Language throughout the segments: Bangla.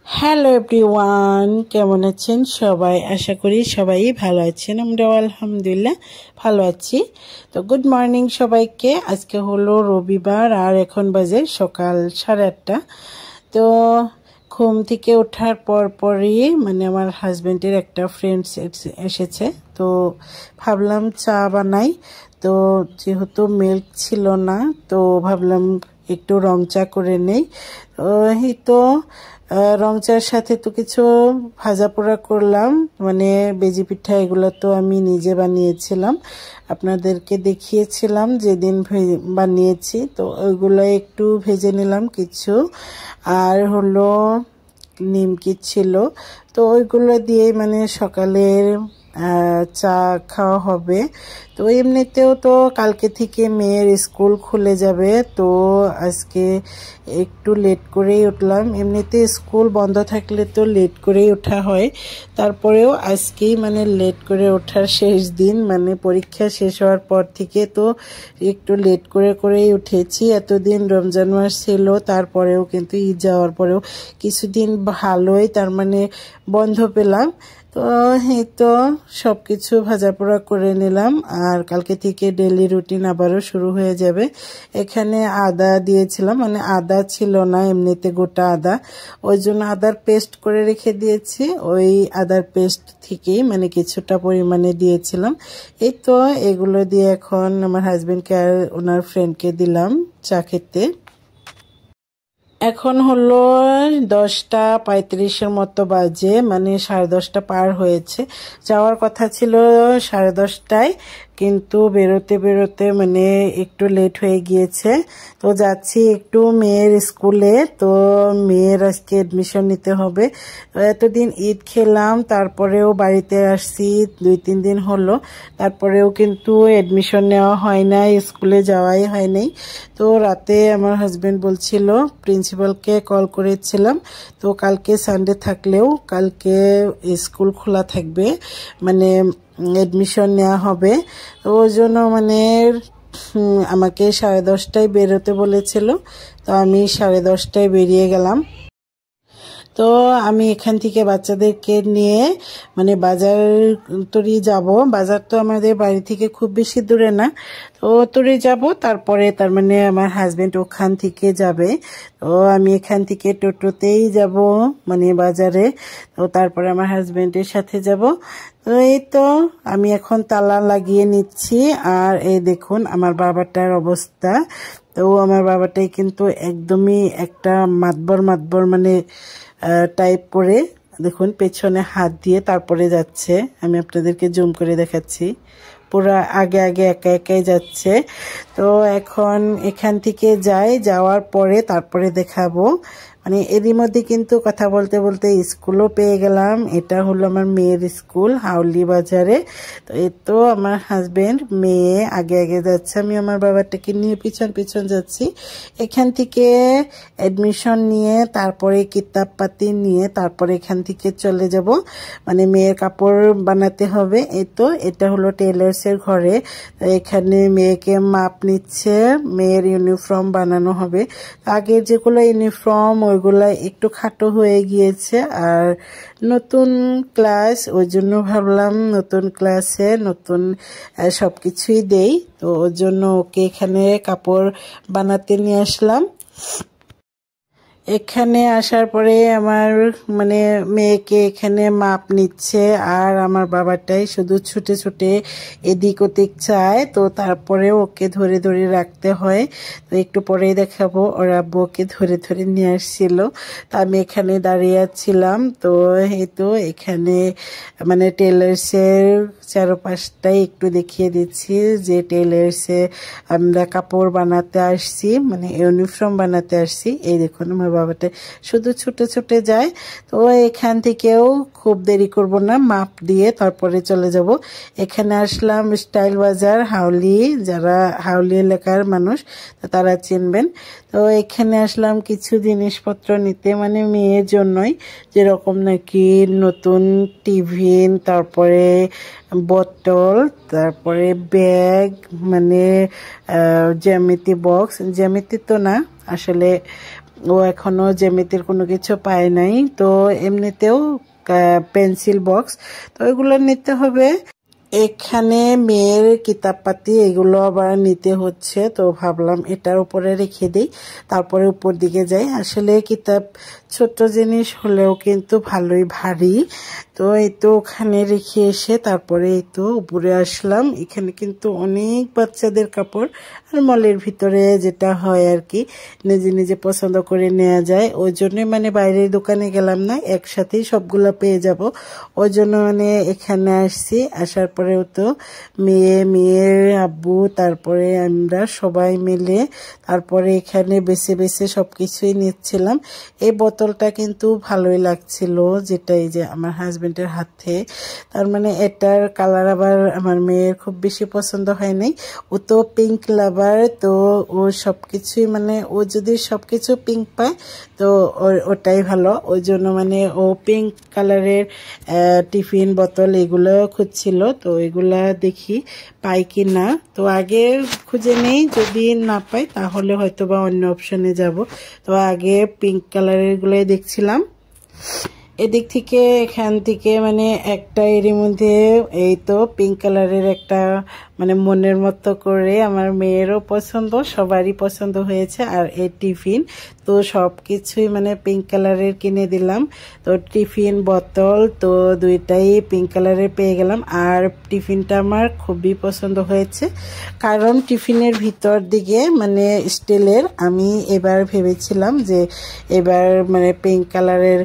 হ্যালো এভরিওয়ান, কেমন আছেন সবাই? আশা করি সবাই ভালো আছেন। আমরাও আলহামদুলিল্লাহ ভালো আছি। তো গুড মর্নিং সবাইকে। আজকে হলো রবিবার আর এখন বাজে সকাল 8:30। তো ঘুম থেকে ওঠার পরই আমার হাজব্যান্ডের একটা ফ্রেন্ডস এসেছে, তো ভাবলাম চা বানাই। তো যেহেতু মিল্ক ছিল না, তো ভাবলাম একটু রং চা করে নেই। এই তো রং চার সাথে তো কিছু ভাজা পোড়া করলাম, বেজি পিঠা এগুলো তো আমি নিজে বানিয়েছিলাম, আপনাদেরকে দেখিয়েছিলাম যেদিন বানিয়েছি। তো ওইগুলো একটু ভেজে নিলাম কিছু, আর হলো নিমকি ছিল। তো ওইগুলো দিয়ে সকালের চা খাওয়া হবে। তো এমনিতেও তো কালকে থেকে মেয়ের স্কুল খুলে যাবে, তো আজকে একটু লেট করেই উঠলাম। এমনিতে স্কুল বন্ধ থাকলে তো লেট করেই ওঠা হয়, তারপরেও আজকেই লেট করে ওঠার শেষ দিন, পরীক্ষা শেষ হওয়ার পর থেকে তো একটু লেট করেই উঠেছি। এতদিন রমজান মাস ছিল, তারপরেও কিন্তু ঈদ যাওয়ার পরেও কিছুদিন ভালোই বন্ধ পেলাম। তো এই তো সব কিছু ভাজা পোড়া করে নিলাম, আর কালকে থেকে ডেইলি রুটিন আবারও শুরু হয়ে যাবে। এখানে আদা দিয়েছিলাম, আদা ছিল না এমনিতে গোটা আদা, ওই জন্য আদার পেস্ট করে রেখে দিয়েছি। ওই আদার পেস্ট থেকেই কিছুটা পরিমাণে দিয়েছিলাম। এই তো এগুলো দিয়ে এখন আমার হাজবেন্ডকে আর ওনার ফ্রেন্ডকে দিলাম চা খেতে। এখন হলো 10:35 মতো বাজে, 10:30 পার হয়েছে। যাওয়ার কথা ছিল 10:30টায়, কিন্তু বেরোতে একটু লেট হয়ে গিয়েছে। তো যাচ্ছি একটু মেয়ের স্কুলে। তো মেয়ের আজকে এডমিশন নিতে হবে। তো এতদিন ঈদ খেলাম, তারপরেও বাড়িতে আসছি 2-3 দিন হলো, তারপরেও কিন্তু এডমিশন নেওয়া হয় না, স্কুলে যাওয়াই হয় নাই। তো রাতে আমার হাজবেন্ড বলছিল, প্রিন্সিপালকে কল করেছিলাম, তো কালকে সানডে থাকলেও কালকে স্কুল খোলা থাকবে, এডমিশন নেওয়া হবে। তো ওই জন্য আমাকে 10:30টায় বেরোতে বলেছিল। তো আমি 10:30টায় বেরিয়ে গেলাম। তো আমি এখান থেকে বাচ্চাদেরকে নিয়ে বাজার তরি যাব। বাজার তো আমাদের বাড়ি থেকে খুব বেশি দূরে না, তো তরি যাব। তারপরে আমার হাজবেন্ড ওখান থেকে যাবে, তো আমি এখান থেকে টোটোতেই যাব বাজারে। তো তারপরে আমার হাজবেন্ডের সাথে যাব। তো এই তো আমি এখন তালা লাগিয়ে নিচ্ছি। আর এই দেখুন আমার বাবাটার অবস্থা। তো আমার বাবাটাই কিন্তু একদমই একটা মাতবর টাইপ করে, দেখুন পেছনে হাত দিয়ে তারপরে যাচ্ছে। আমি আপনাদেরকে জুম করে দেখাচ্ছি, পুরো আগে একা একাই যাচ্ছে। তো এখন এখান থেকে যাওয়ার পরে তারপরে দেখাবো। এরই মধ্যে কিন্তু কথা বলতে বলতে স্কুলও পেয়ে গেলাম। এটা হলো আমার মেয়ের স্কুল, হাউলি বাজারে। তো এই তো আমার হাজবেন্ড মেয়ে আগে যাচ্ছে, আমি আমার বাবাটাকে নিয়ে পিছন যাচ্ছি। এখান থেকে অ্যাডমিশন নিয়ে তারপরে কিতাবপাতি নিয়ে তারপরে এখান থেকে চলে যাব, মেয়ের কাপড় বানাতে হবে। এই তো এটা হলো টেলার্সের ঘরে। এখানে মেয়েকে মাপ নিচ্ছে, মেয়ের ইউনিফর্ম বানানো হবে। আগের যেগুলো ইউনিফর্ম ওইগুলা একটু খাটো হয়ে গিয়েছে, আর নতুন ক্লাস, ওই জন্য ভাবলাম নতুন ক্লাসে নতুন সবকিছুই দেই। তো ওর জন্য ওকে এখানে কাপড় বানাতে নিয়ে আসলাম। এখানে আসার পরে আমার মেয়েকে এখানে মাপ নিচ্ছে, আর আমার বাবাটাই শুধু ছুটে এদিক ওদিক চায়। তো তারপরে ওকে ধরে রাখতে হয়। তো একটু পরেই দেখাবো, ওর আব্বু ওকে ধরে নিয়ে আসছিল। তো আমি এখানে দাঁড়িয়ে ছিলাম। তো এই তো এখানে টেলার্সের চারপাশটাই একটু দেখিয়ে দিচ্ছি, যে টেলার্সে আমরা কাপড় বানাতে আসছি, ইউনিফর্ম বানাতে আসছি। এই দেখুন আমার বাবাটা শুধু ছুটে যায়। তো এখান থেকেও খুব দেরি করব না, মাপ দিয়ে তারপরে চলে যাব। এখানে আসলাম স্টাইল বাজার, হাউলি, যারা হাউলি এলাকার মানুষ তারা চিনবেন। তো এখানে আসলাম কিছু জিনিসপত্র নিতে, মেয়ের জন্যই, যেরকম নাকি নতুন টিফিন, তারপরে বোতল, তারপরে ব্যাগ, জ্যামিতি বক্স, জ্যামিতি তো না আসলে ও এখনো জ্যামিতির কোনো কিছু পায় নাই। তো এমনিতেও পেন্সিল বক্স, তো এগুলো নিতে হবে। এখানে মেয়ের কিতাবপাতি এগুলো আবার নিতে হচ্ছে, তো ভাবলাম এটার উপরে রেখে দিই, তারপরে উপর দিকে যাই। আসলে কিতাব ছোট জিনিস হলেও কিন্তু ভালোই ভারী। তো এই তো ওখানে রেখে এসে তারপরে এই তো উপরে আসলাম। এখানে কিন্তু অনেক বাচ্চাদের কাপড়, আর মলের ভিতরে যেটা হয় আর কি, নিজে নিজে পছন্দ করে নেওয়া যায়। ওই জন্য মানে বাইরের দোকানে গেলাম না, একসাথেই সবগুলো পেয়ে যাব, ওই জন্য মানে এখানে আসছি। আসার পরেও তো মেয়ের আব্বু তারপরে আমরা সবাই মিলে তারপরে এখানে বেছে বেছে সব কিছুই নিচ্ছিলাম। এই বোতলটা কিন্তু ভালোই লাগছিল, যেটা এই যে আমার হাজবেন্ডের হাতে, তার মানে এটার কালার আবার আমার মেয়ের খুব বেশি পছন্দ হয় নাই। ও তো পিঙ্ক লাভার, তো ও সব কিছুই মানে ও যদি সব কিছু পিঙ্ক পায় তো ওটাই ভালো। ওই জন্য মানে ও পিঙ্ক কালারের টিফিন বোতল এগুলো খুঁজছিল। তো এগুলা দেখি পাই কি না, তো আগে খুঁজে নেই, যদি না পাই তাহলে হয়তো বা অন্য অপশনে যাব। তো আগে পিঙ্ক কালারের গুলাই দেখছিলাম। এদিক থেকে এখান থেকে মানে একটা এরই মধ্যে এই তো পিঙ্ক কালারের একটা মানে মনের মতো করে আমার মেয়েরও পছন্দ, সবারই পছন্দ হয়েছে। আর এই টিফিন তো সব কিছুই মানে পিঙ্ক কালারের কিনে দিলাম। তো টিফিন বোতল তো দুইটাই পিঙ্ক কালারের পেয়ে গেলাম। আর টিফিনটা আমার খুবই পছন্দ হয়েছে, কারণ টিফিনের ভিতর দিকে মানে স্টিলের, আমি এবার ভেবেছিলাম যে এবার মানে পিঙ্ক কালারের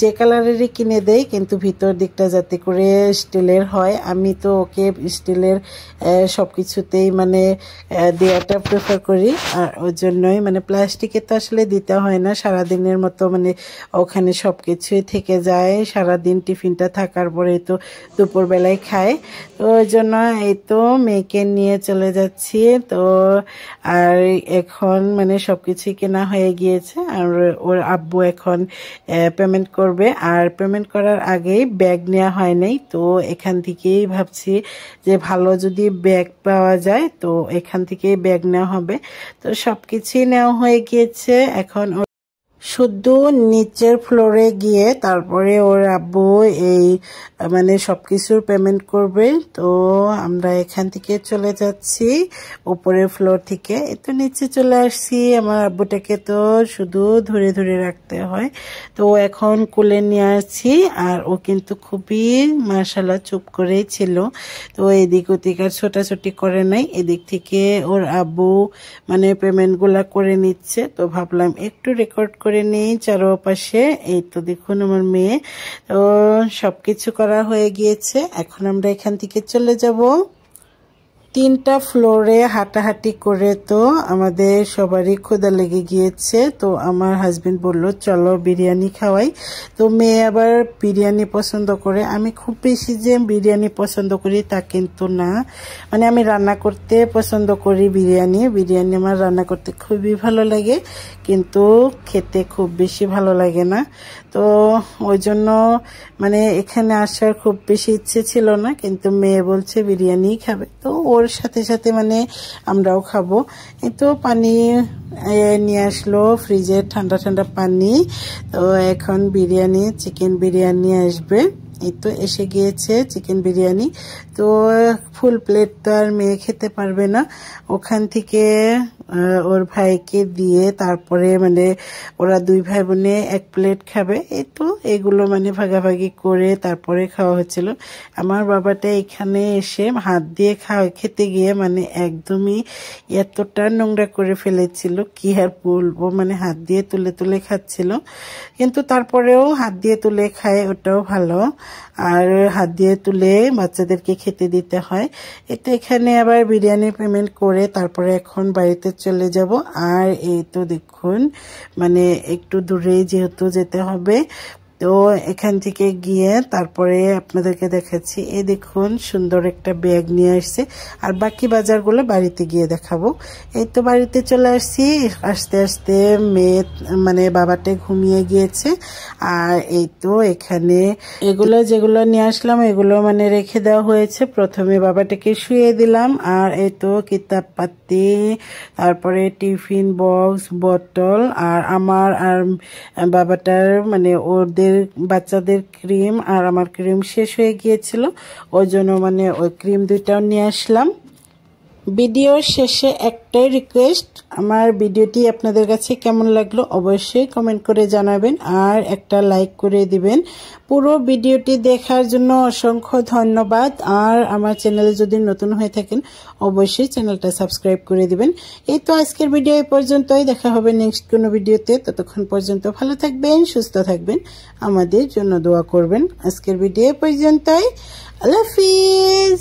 যে কালারেরই কিনে দেয়, কিন্তু ভিতর দিকটা যাতে করে স্টিলের হয়। আমি তো ওকে স্টিলের সব কিছুতেই মানে দেওয়াটা প্রেফার করি, আর ওই জন্যই মানে প্লাস্টিকে তো আসলে দিতে হয় না, সারাদিনের মতো মানে ওখানে সব কিছুই থেকে যায়, সারাদিন টিফিনটা থাকার পরে তো দুপুরবেলায় খায়। তো ওই জন্য এই তো মেয়েকে নিয়ে চলে যাচ্ছি। তো আর এখন মানে সব কিছুই কেনা হয়ে গিয়েছে, আর ওর আব্বু এখন পেমেন্ট করবে। আর পেমেন্ট করার আগেই ব্যাগ নেওয়া হয় নাই, তো এখান থেকেই ভাবছি যে ভালো যদি ব্যাগ পাওয়া যায় তো এখান থেকেই ব্যাগ নেওয়া হবে। তো সবকিছুই নেওয়া হয়ে গিয়েছে, এখন শুধু নিচের ফ্লোরে গিয়ে তারপরে ওর আব্বু এই মানে সবকিছুর পেমেন্ট করবে। তো আমরা এখান থেকে চলে যাচ্ছি উপরের ফ্লোর থেকে। তো নিচে চলে আসছি, আমার আব্বুটাকে তো শুধু ধরে ধরে রাখতে হয়। তো এখন কোলে নিয়ে আসছি, আর ও কিন্তু খুবই মাশাআল্লাহ চুপ করেই ছিল। তো এদিক ওদিক আর ছোটাছুটি করে নাই, এদিক থেকে ওর আব্বু মানে পেমেন্টগুলা করে নিচ্ছে। তো ভাবলাম একটু রেকর্ড করে নেই চারপাশে। এই তো দেখুন আমার মেয়ে, তো সবকিছু করা হয়ে গিয়েছে, এখন আমরা এখান থেকে চলে যাব। 3টা ফ্লোরে হাঁটাহাঁটি করে তো আমাদের সবারই ক্ষুধা লেগে গিয়েছে। তো আমার হাজবেন্ড বলল চলো বিরিয়ানি খাওয়াই। তো মেয়ে আবার বিরিয়ানি পছন্দ করে। আমি খুব বেশি যে বিরিয়ানি পছন্দ করি তা কিন্তু না, মানে আমি রান্না করতে পছন্দ করি বিরিয়ানি আমার রান্না করতে খুবই ভালো লাগে, কিন্তু খেতে খুব বেশি ভালো লাগে না। তো ওই জন্য মানে এখানে আসার খুব বেশি ইচ্ছে ছিল না, কিন্তু মেয়ে বলছে বিরিয়ানি খাবে, তো ওর সাথে সাথে মানে আমরাও খাবো। এই তো পানি নিয়ে আসলো ফ্রিজে, ঠান্ডা ঠান্ডা পানি। তো এখন বিরিয়ানি, চিকেন বিরিয়ানি আসবে। এই তো এসে গিয়েছে চিকেন বিরিয়ানি। তো ফুল প্লেট তো আর মেয়ে খেতে পারবে না, ওখান থেকে ওর ভাইকে দিয়ে তারপরে মানে ওরা 2 ভাই বোনে 1 প্লেট খাবে। এই তো এগুলো মানে ভাগাভাগি করে তারপরে খাওয়া হচ্ছিল। আমার বাবাটা এখানে এসে হাত দিয়ে খেতে গিয়ে মানে একদমই এতটা নোংরা করে ফেলেছিল, কি আর বলবো, মানে হাত দিয়ে তুলে তুলে খাচ্ছিল। কিন্তু তারপরেও হাত দিয়ে তুলে খায়, ওটাও ভালো। আর হাত দিয়ে তুলে বাচ্চাদেরকে খেতে দিতে হয়। এটা এখানে আবার বিরিয়ানি পেমেন্ট করে তারপরে এখন বাড়িতে চলে যাব। আর এই তো দেখুন মানে একটু দূরে যেহেতু যেতে হবে, তো এখান থেকে গিয়ে তারপরে আপনাদেরকে দেখাচ্ছি। এই দেখুন সুন্দর একটা ব্যাগ নিয়ে আসছে, আর বাকি বাজারগুলো বাড়িতে গিয়ে দেখাবো। এই তো বাড়িতে চলে আসছি, আস্তে আস্তে মেয়ে মানে বাবাটা ঘুমিয়ে গিয়েছে। আর এই তো এখানে এগুলো যেগুলো নিয়ে আসলাম এগুলো মানে রেখে দেওয়া হয়েছে। প্রথমে বাবাটাকে শুয়ে দিলাম, আর এই তো কিতাব পাতি, তারপরে টিফিন বক্স, বোতল, আর আমার আর বাবাটার মানে ওদের বাচ্চাদের ক্রিম আর আমার ক্রিম শেষ হয়ে গিয়েছিল, ওই জন্য মানে ওই ক্রিম দুইটাও নিয়ে আসলাম। ভিডিওর শেষে একটাই রিকোয়েস্ট, আমার ভিডিওটি আপনাদের কাছে কেমন লাগলো অবশ্যই কমেন্ট করে জানাবেন, আর একটা লাইক করে দিবেন। পুরো ভিডিওটি দেখার জন্য অসংখ্য ধন্যবাদ। আর আমার চ্যানেলে যদি নতুন হয়ে থাকেন অবশ্যই চ্যানেলটা সাবস্ক্রাইব করে দিবেন। এই তো আজকের ভিডিও এই পর্যন্তই, দেখা হবে নেক্সট কোনো ভিডিওতে। ততক্ষণ পর্যন্ত ভালো থাকবেন, সুস্থ থাকবেন, আমাদের জন্য দোয়া করবেন। আজকের ভিডিও এই পর্যন্তই, আল্লাহ হাফিজ।